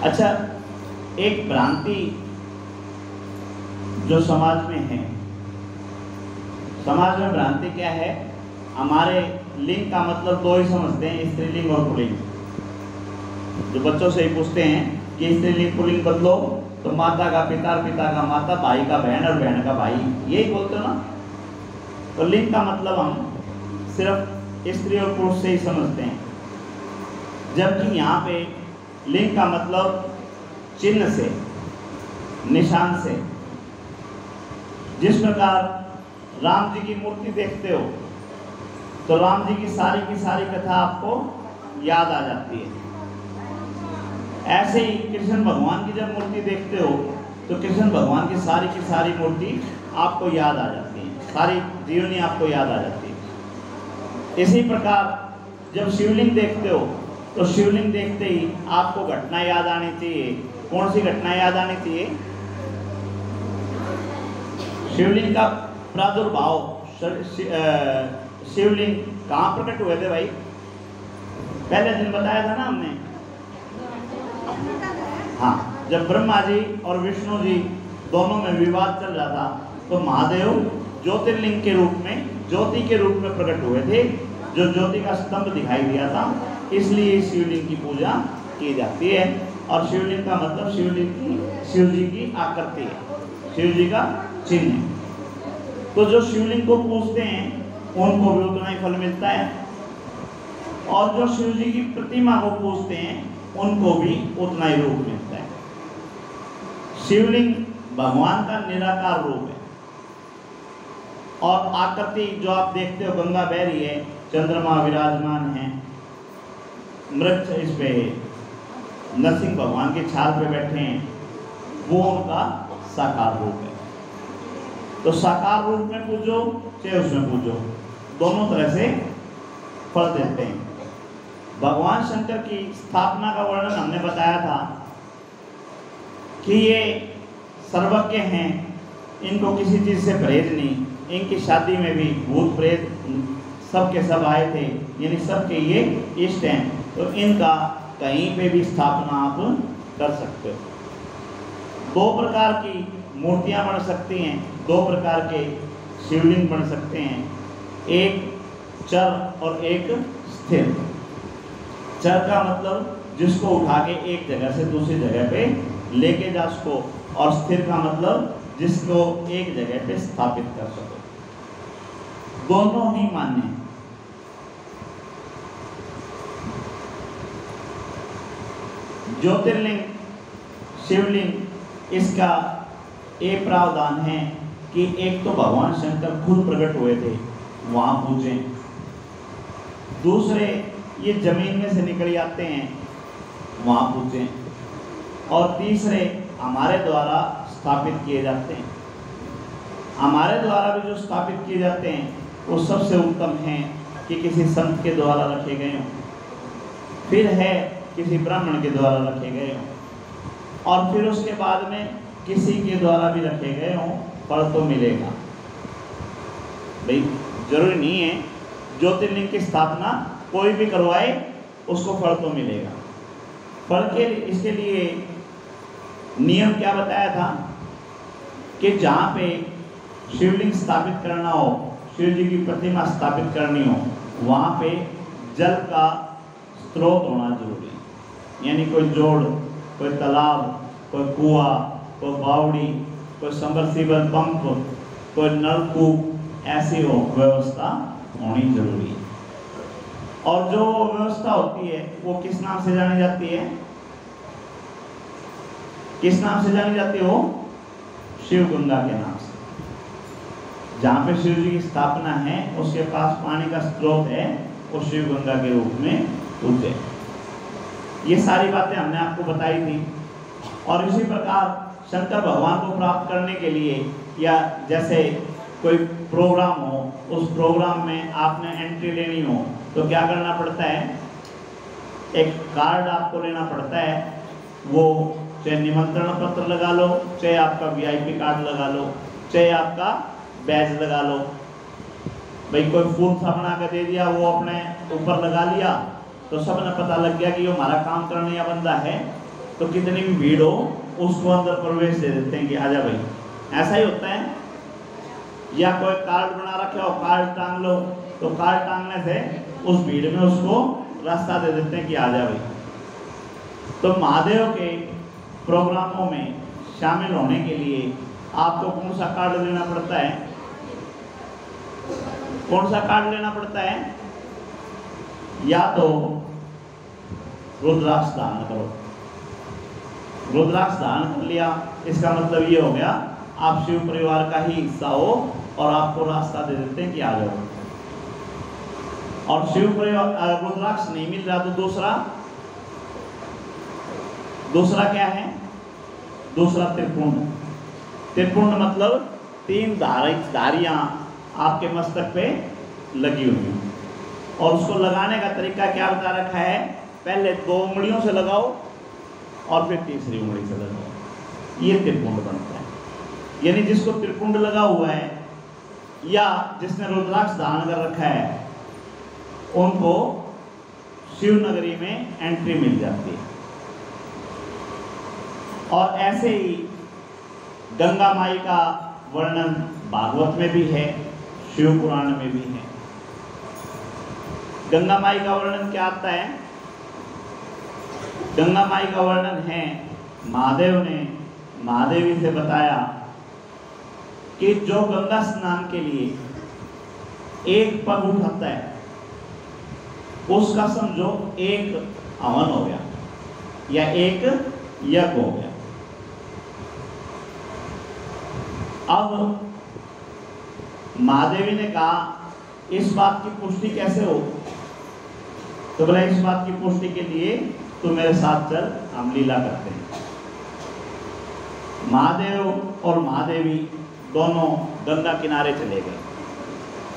अच्छा, एक भ्रांति जो समाज में है, समाज में भ्रांति क्या है, हमारे लिंग का मतलब दो ही समझते हैं, स्त्रीलिंग और पुल्लिंग। जो बच्चों से ही पूछते हैं कि स्त्रीलिंग पुल्लिंग बदलो, तो माता का पिता और पिता का माता, भाई का बहन और बहन का भाई, यही बोलते हो ना। तो लिंग का मतलब हम सिर्फ स्त्री और पुरुष से ही समझते हैं, जबकि यहाँ पे लिंग का मतलब चिन्ह से, निशान से। जिस प्रकार राम जी की मूर्ति देखते हो तो राम जी की सारी कथा आपको याद आ जाती है। ऐसे ही कृष्ण भगवान की जब मूर्ति देखते हो तो कृष्ण भगवान की सारी मूर्ति आपको याद आ जाती है, सारी जीवनी आपको याद आ जाती है। इसी प्रकार जब शिवलिंग देखते हो तो शिवलिंग देखते ही आपको घटना याद आनी चाहिए। कौन सी घटना याद आनी चाहिए? शिवलिंग का प्रादुर्भाव, शिवलिंग कहाँ प्रकट हुए थे भाई? पहले दिन बताया था ना हमने। हाँ, जब ब्रह्मा जी और विष्णु जी दोनों में विवाद चल रहा था तो महादेव ज्योतिर्लिंग के रूप में, ज्योति के रूप में प्रकट हुए थे, जो ज्योति का स्तंभ दिखाई दिया था। इसलिए शिवलिंग की पूजा की जाती है। और शिवलिंग का मतलब शिव जी की आकृति है, शिव जी का चिन्ह है। तो जो शिवलिंग को पूजते हैं उनको भी उतना ही फल मिलता है, और जो शिव जी की प्रतिमा को पूजते हैं उनको भी उतना ही रूप मिलता है। शिवलिंग भगवान का निराकार रूप है, और आकृति जो आप देखते हो, गंगा बह रही है, चंद्रमा विराजमान है, मृत इस पे नरसिंह भगवान के छाल पे बैठे हैं, वो उनका साकार रूप है। तो साकार रूप में पूजो चाहे उसमें पूजो, दोनों तरह से फल देते हैं। भगवान शंकर की स्थापना का वर्णन हमने बताया था कि ये सर्वज्ञ हैं, इनको किसी चीज़ से परहेज नहीं। इनकी शादी में भी भूत प्रेत सब के सब आए थे, यानी सबके ये इष्ट हैं। तो इनका कहीं पे भी स्थापना आप कर सकते हो। दो प्रकार की मूर्तियां बन सकती हैं, दो प्रकार के शिवलिंग बन सकते हैं, एक चर और एक स्थिर। चर का मतलब जिसको उठा के एक जगह से दूसरी जगह पे लेके जा सको, और स्थिर का मतलब जिसको एक जगह पे स्थापित कर सको। दोनों ही मान्य हैं। ज्योतिर्लिंग, शिवलिंग, इसका एक प्रावधान है कि एक तो भगवान शंकर खुद प्रकट हुए थे, वहाँ पूजें। दूसरे ये जमीन में से निकल आते हैं, वहाँ पूजें। और तीसरे हमारे द्वारा स्थापित किए जाते हैं। हमारे द्वारा भी जो स्थापित किए जाते हैं वो सबसे उत्तम हैं कि किसी संत के द्वारा रखे गए हों, फिर है किसी ब्राह्मण के द्वारा रखे गए हों, और फिर उसके बाद में किसी के द्वारा भी रखे गए हों, फल तो मिलेगा भाई। जरूरी नहीं है ज्योतिर्लिंग की स्थापना कोई भी करवाए उसको फल तो मिलेगा। फल के इसके लिए नियम क्या बताया था कि जहाँ पे शिवलिंग स्थापित करना हो, शिव जी की प्रतिमा स्थापित करनी हो, वहाँ पे जल का स्रोत होना जरूरी है। यानी कोई जोड़, कोई तालाब, कोई कुआं, कोई बावड़ी, कोई सबमर्सिबल पंप, कोई नलकूप, ऐसी हो व्यवस्था होनी जरूरी है। और जो व्यवस्था होती है वो किस नाम से जानी जाती है? किस नाम से जानी जाती है वो? शिव गंगा के नाम से। जहाँ पे शिव जी की स्थापना है उसके पास पानी का स्रोत है, वो शिव गंगा के रूप में पूजे। ये सारी बातें हमने आपको बताई थी। और इसी प्रकार शंकर भगवान को प्राप्त करने के लिए, या जैसे कोई प्रोग्राम हो, उस प्रोग्राम में आपने एंट्री लेनी हो तो क्या करना पड़ता है? एक कार्ड आपको लेना पड़ता है। वो चाहे निमंत्रण पत्र लगा लो, चाहे आपका वीआईपी कार्ड लगा लो, चाहे आपका बैज लगा लो। भाई कोई फूल सा बना के दे दिया, वो अपने ऊपर लगा लिया, तो सबने पता लग गया कि ये हमारा काम करने या बंदा है। तो कितनी भी भीड़ हो उसको अंदर प्रवेश दे देते हैं कि आजा भाई। ऐसा ही होता है। या कोई कार्ड बना रखे हो, कार्ड टांग लो, तो कार्ड टांगने से उस भीड़ में उसको रास्ता दे देते हैं कि आजा भाई। तो महादेव के प्रोग्रामों में शामिल होने के लिए आपको कौन सा कार्ड लेना पड़ता है? कौन सा कार्ड लेना पड़ता है? या तो रुद्राक्ष धारण करो। रुद्राक्ष धारण कर लिया, इसका मतलब ये हो गया आप शिव परिवार का ही हिस्सा हो और आपको रास्ता दे देते हैं कि आ जाओ। और शिव परिवार रुद्राक्ष नहीं मिल रहा तो दूसरा क्या है? दूसरा त्रिपुंड। त्रिपुंड मतलब 3 धारियां आपके मस्तक पे लगी हुई, और उसको लगाने का तरीका क्या बता रखा है? पहले 2 उंगलियों से लगाओ और फिर तीसरी उंगली से लगाओ, ये त्रिपुंड बनता है। यानी जिसको त्रिपुंड लगा हुआ है या जिसने रुद्राक्ष धारण कर रखा है उनको शिव नगरी में एंट्री मिल जाती है। और ऐसे ही गंगा माई का वर्णन भागवत में भी है, शिव पुराण में भी है। गंगा माई का वर्णन क्या आता है? गंगा माई का वर्णन है, महादेव ने महादेवी से बताया कि जो गंगा स्नान के लिए एक पग उठाता है उसका समझो एक हवन हो गया या एक यज्ञ हो गया। अब महादेवी ने कहा इस बात की पुष्टि कैसे हो? तो बोला इस बात की पुष्टि के लिए तू मेरे साथ चल, हम लीला करते हैं। महादेव और महादेवी दोनों गंगा किनारे चले गए,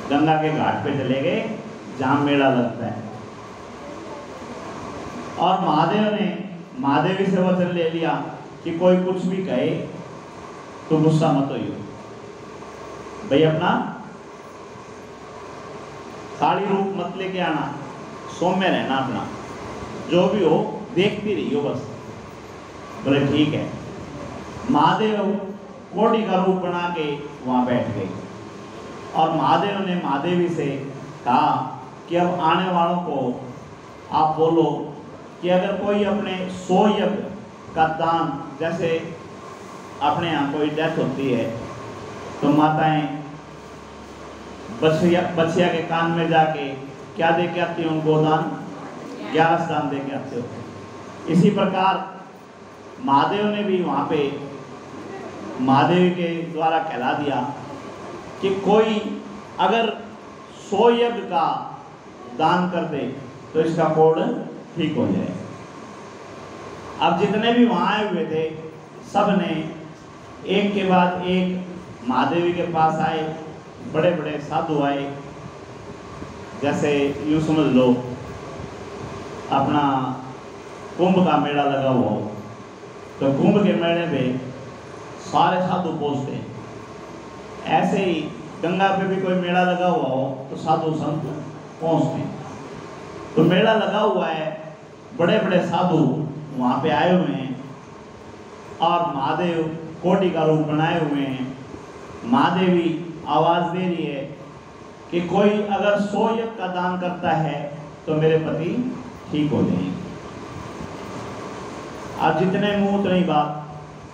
गंगा के घाट पे चले गए जहां मेला लगता है। और महादेव ने महादेवी से वचन ले लिया कि कोई कुछ भी कहे तो गुस्सा मत होइयो भाई, अपना साड़ी रूप मत लेके आना, सौम्य रहना, अपना जो भी हो देखती रही हो बस। बोले ठीक है। महादेव कोड़ी का रूप बना के वहां बैठ गए और महादेव ने महादेवी से कहा कि अब आने वालों को आप बोलो कि अगर कोई अपने 100 यज्ञ का दान, जैसे अपने यहाँ कोई डेथ होती है तो माताएं बछिया के कान में जाके क्या दे के आती है? उनको दान, 11 दान दे के आते हो। इसी प्रकार महादेव ने भी वहाँ पे महादेव के द्वारा कहला दिया कि कोई अगर 100 यज्ञ का दान कर दे तो इसका कोड ठीक हो जाए। अब जितने भी वहाँ आए हुए थे सब ने एक के बाद एक महादेवी के पास आए। बड़े बड़े साधु आए, जैसे यूँ समझ लो अपना कुंभ का मेला लगा हुआ हो तो कुंभ के मेले में सारे साधु पहुँचते हैं। ऐसे ही गंगा पे भी कोई मेला लगा हुआ हो तो साधु संत पहुँचते हैं। तो मेला लगा हुआ है, बड़े बड़े साधु वहाँ पे आए हुए हैं और महादेव कोटि का रूप बनाए हुए हैं। महादेवी आवाज़ दे रही है कि कोई अगर 100 यज्ञ का दान करता है तो मेरे पति ठीक हो जाएंगे। अब जितने मुंह उतनी बात,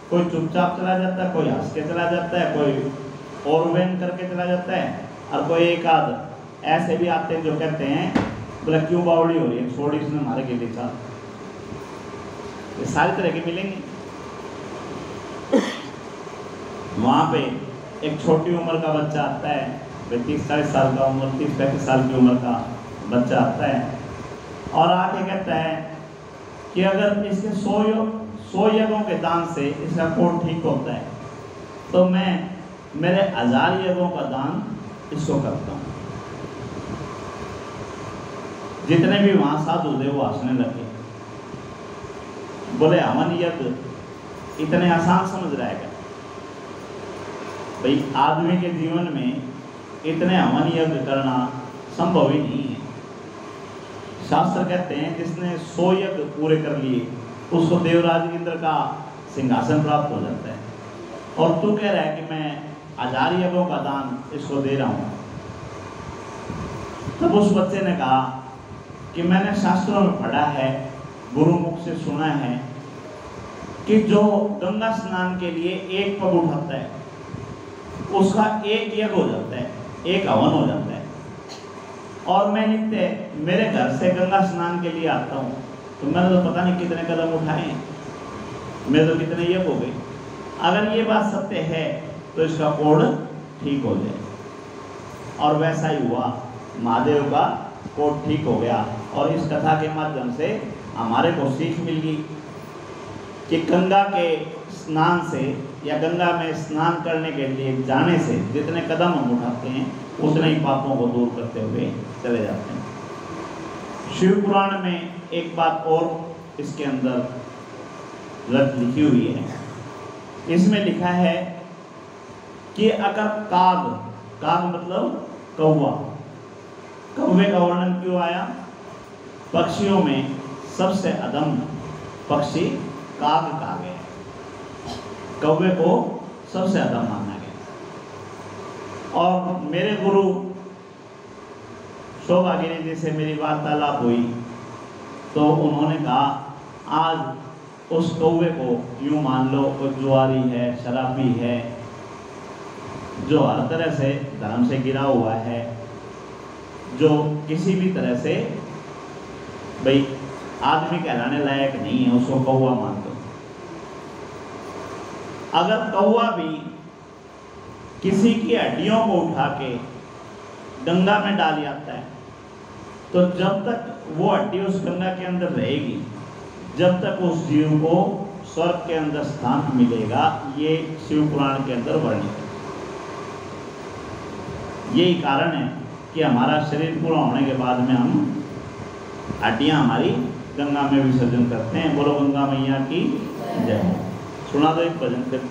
कोई चुपचाप चला जाता है, कोई हंस के चला जाता है, कोई और वेन करके चला जाता है, और कोई एक आध ऐसे भी आते हैं जो कहते हैं बोला क्यों बावड़ी हो रही है, छोड़ इसने मारे के लिए साथ। ये सारी तरह के मिलेंगे। वहाँ पे एक छोटी उम्र का बच्चा आता है, 30-40 साल का उम्र, 30-35 साल की उम्र का बच्चा आता है और आके कहता है कि अगर इसके 100 यज्ञों के दान से इसका कोड ठीक होता है तो मैं मेरे 1000 यज्ञों का दान इसको करता हूँ। जितने भी वहाँ साधु थे वो हंसने लगे, बोले हवन यज्ञ इतने आसान समझ रहा है क्या भाई? आदमी के जीवन में इतने हवन यज्ञ करना संभव ही नहीं है। शास्त्र कहते हैं जिसने 100 यज्ञ पूरे कर लिए उसको देवराज इंद्र का सिंहासन प्राप्त हो जाता है। और तू कह रहा है कि मैं 1000 यज्ञों का दान इसको दे रहा हूँ। तब उस बच्चे ने कहा कि मैंने शास्त्रों में पढ़ा है, गुरुमुख से सुना है कि जो गंगा स्नान के लिए एक पग उठाता है उसका एक यज्ञ हो जाता है, एक हवन हो जाता है। और मैं नित्य मेरे घर से गंगा स्नान के लिए आता हूँ, तो मैंने तो पता नहीं कितने कदम उठाए हैं, मेरे तो कितने यज्ञ हो गए। अगर ये बात सत्य है तो इसका कोड ठीक हो जाए। और वैसा ही हुआ, महादेव का कोड ठीक हो गया। और इस कथा के माध्यम से हमारे को सीख मिल गई कि गंगा के स्नान से या गंगा में स्नान करने के लिए जाने से जितने कदम हम उठाते हैं उतने ही पापों को दूर करते हुए चले जाते हैं। शिव पुराण में एक बात और इसके अंदर लिखी हुई है। इसमें लिखा है कि अगर काग मतलब कौवा, कौवे का वर्णन क्यों आया? पक्षियों में सबसे अदम्य पक्षी काग कहा गया, कौवे को सबसे अदम्य माना गया। और मेरे गुरु शोभागिनी जी से मेरी वार्तालाप हुई तो उन्होंने कहा आज उस कौवे को यूं मान लो कोई जुआरी है, शराबी है, जो हर तरह से धर्म से गिरा हुआ है, जो किसी भी तरह से भाई आदमी कहलाने लायक नहीं है, उसको कौवा मान दो। अगर कौवा भी किसी की हड्डियों को उठा के गंगा में डाल जाता है तो जब तक वो हड्डी उस गंगा के अंदर रहेगी, जब तक उस जीव को स्वर्ग के अंदर स्थान मिलेगा। ये शिव पुराण के अंदर वर्णित है। यही कारण है कि हमारा शरीर पूरा होने के बाद में हम हड्डियां हमारी गंगा में विसर्जन करते हैं। बोलो गंगा मैया की जय। सुना दो एक भजन फिर।